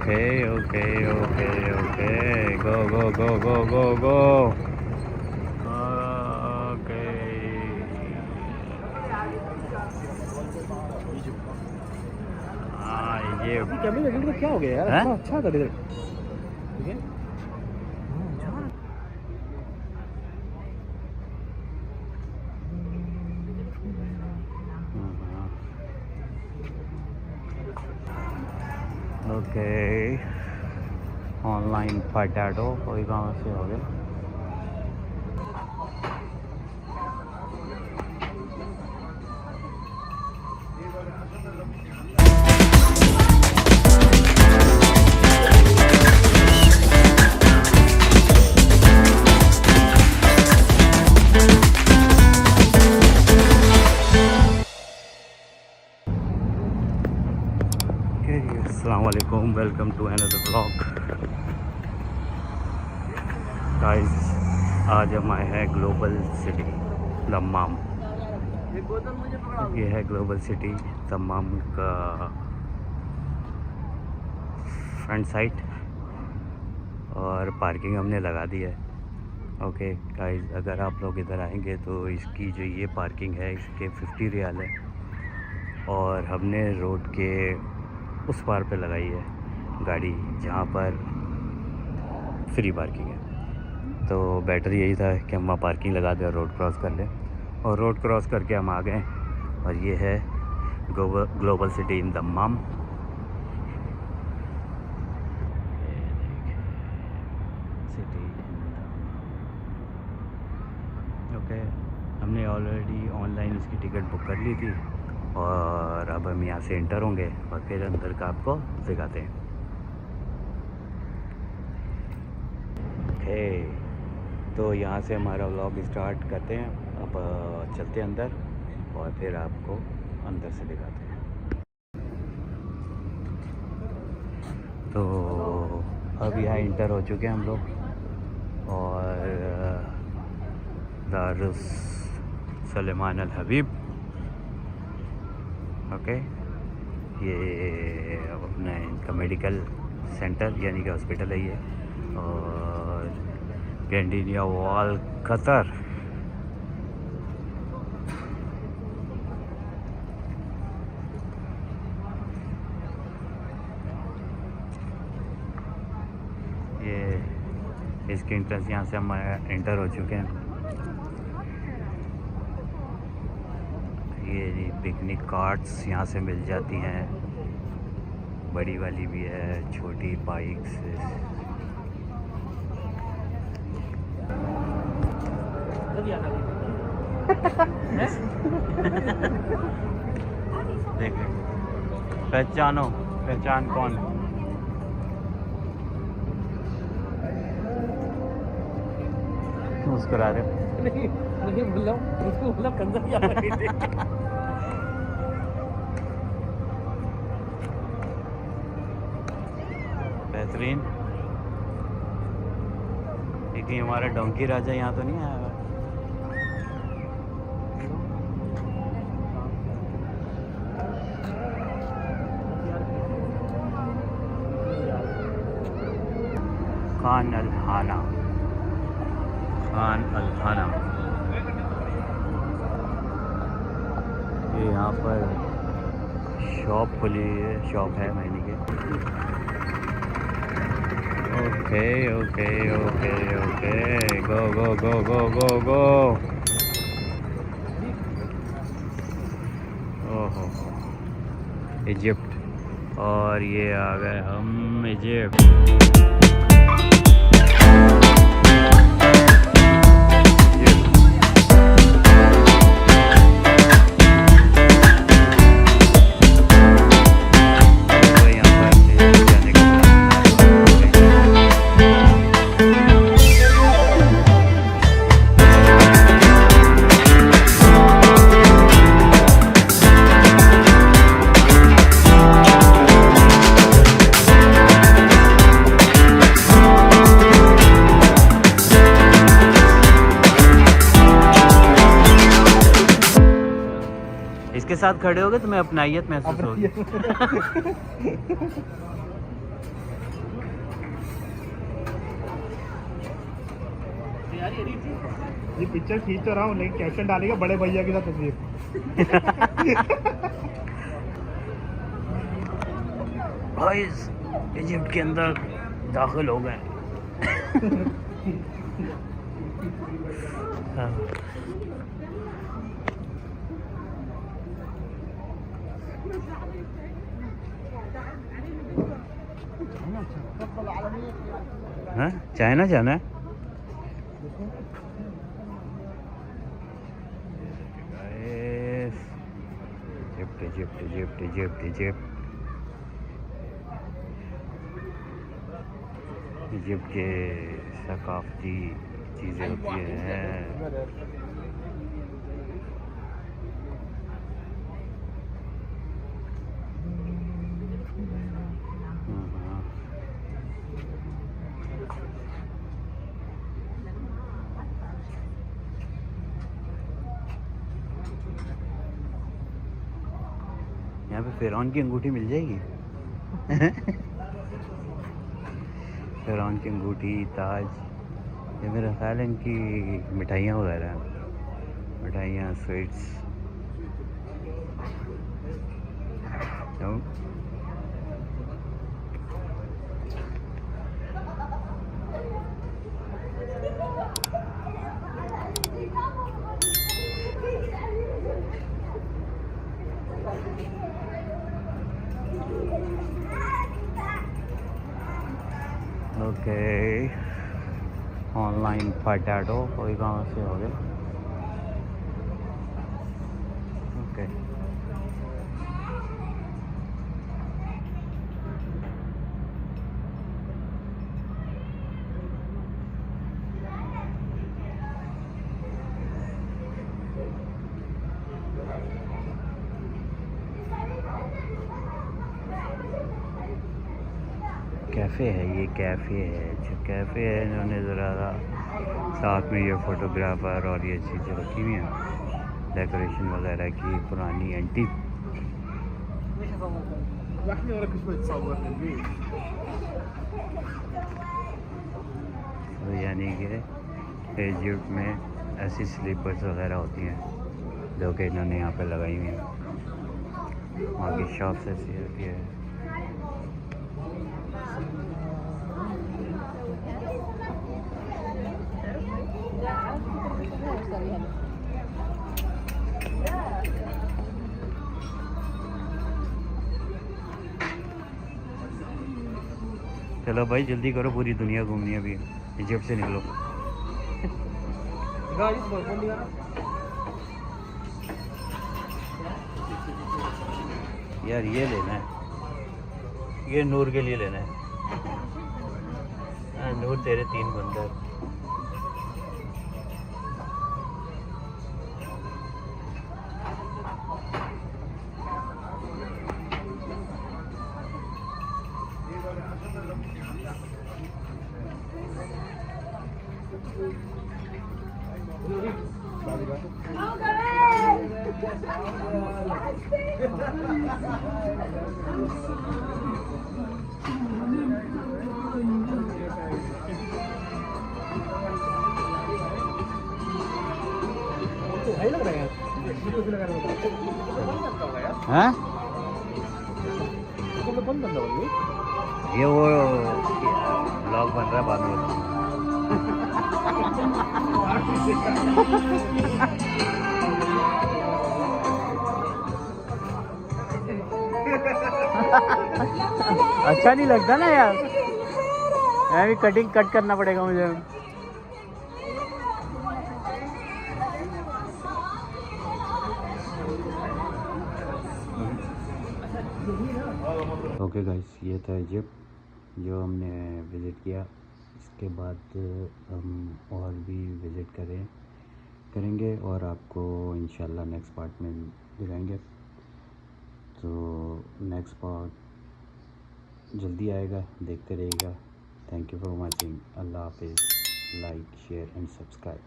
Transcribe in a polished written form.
Okay okay okay okay go go go go go go okay. हाँ ये कैमरे क्या हो गया यार? अच्छा था ठीक है। ओके ऑनलाइन पोटैटो कोई कहाँ से हो गया? अस्सलामुअलैकुम, welcome to another blog. Guys आज हम आए हैं ग्लोबल सिटी दम्माम। ये है ग्लोबल सिटी दम्माम का फ्रंट साइड और पार्किंग हमने लगा दी है। ओके गाइस, अगर आप लोग इधर आएंगे तो इसकी जो ये पार्किंग है इसके 50 रियाल है और हमने रोड के उस पार पे लगाई है गाड़ी जहाँ पर फ्री पार्किंग है। तो बेटर यही था कि हम वहाँ पार्किंग लगा दें और रोड क्रॉस कर लें, और रोड क्रॉस करके हम आ गए और ये है global city in Dammam. City okay, हमने ऑलरेडी ऑनलाइन इसकी टिकट बुक कर ली थी और अब हम यहाँ से एंटर होंगे और फिर अंदर का आपको दिखाते हैं। ओके, तो यहाँ से हमारा व्लॉग स्टार्ट करते हैं। अब चलते हैं अंदर और फिर आपको अंदर से दिखाते हैं। तो अब यहाँ एंटर हो चुके हैं हम लोग और दारुस सलेमान अल हबीब। ओके, ये अपना इनका मेडिकल सेंटर यानी कि हॉस्पिटल है ये, और गैंडिनिया वॉल कतर। ये इसके एंट्रेंस यहाँ से हम एंटर हो चुके हैं। ये पिकनिक कार्ट्स यहाँ से मिल जाती हैं, बड़ी वाली भी है, छोटी बाइक्स। देख पहचानो, पहचान कौन? मुस्कुरा रहे हो? नहीं बोला कंजर क्या बेहतरीन। लेकिन हमारा डोंकी राजा यहाँ तो नहीं आया। खान अल हाना, खान अल हाना। ये यहाँ पर शॉप खुली है, शॉप है महीने के। Okay okay okay okay go go go go go go. ओहो इजिप्ट, और ये आ गए हम इजिप्ट। इसके साथ खड़े होगे तो मैं अपनाइयत महसूस होगी। ये पिक्चर खींच तो रहा हूँ लेकिन कैप्शन डालेगा बड़े भैया के साथ तस्वीर। भाई इजिप्ट के अंदर दाखिल हो गए। हाँ। हाँ, चाइना जाना है। Egypt Egypt Egypt Egypt Egypt Egypt के सकाफती चीज़ें होती हैं। यहाँ पे फ़िरौन की अंगूठी मिल जाएगी। फ़िरौन की अंगूठी, ताज, ये मेरा ख्याल है इनकी मिठाइयाँ वगैरह हैं, मिठाइयाँ, स्वीट्स। ओके, ऑनलाइन पोटैटो कोई कहाँ से हो गया। ओके, कैफ़े है, ये कैफ़े है। अच्छा कैफ़े है, इन्होंने ज़रा साथ में ये फ़ोटोग्राफ़र और ये चीज़ें रखी हुई हैं डेकोरेशन वगैरह की, पुरानी एंटीक। तो यानी कि इजिप्ट में ऐसी स्लीपर्स वगैरह होती हैं जो कि इन्होंने यहाँ पे लगाई हुई हैं। वहाँ की शॉप्स ऐसी होती है। चलो भाई जल्दी करो, पूरी दुनिया घूमनी है अभी, इजिप्ट से निकलो। यार ये लेना है, ये नूर के लिए लेना है। नूर तेरे 3 बंदर। हाँ, ये वो ब्लॉग बन रहा है बाद में। अच्छा नहीं लगता ना यार, मैं भी कटिंग कट करना पड़ेगा मुझे। ओके गाइस, ये था इजिप्ट जो हमने विज़िट किया। इसके बाद हम और भी विज़िट करेंगे और आपको इंशाल्लाह नेक्स्ट पार्ट में दिखाएंगे। तो नेक्स्ट पार्ट जल्दी आएगा, देखते रहिएगा। Thank you for watching. अल्लाह हाफिज़। Like, share and subscribe.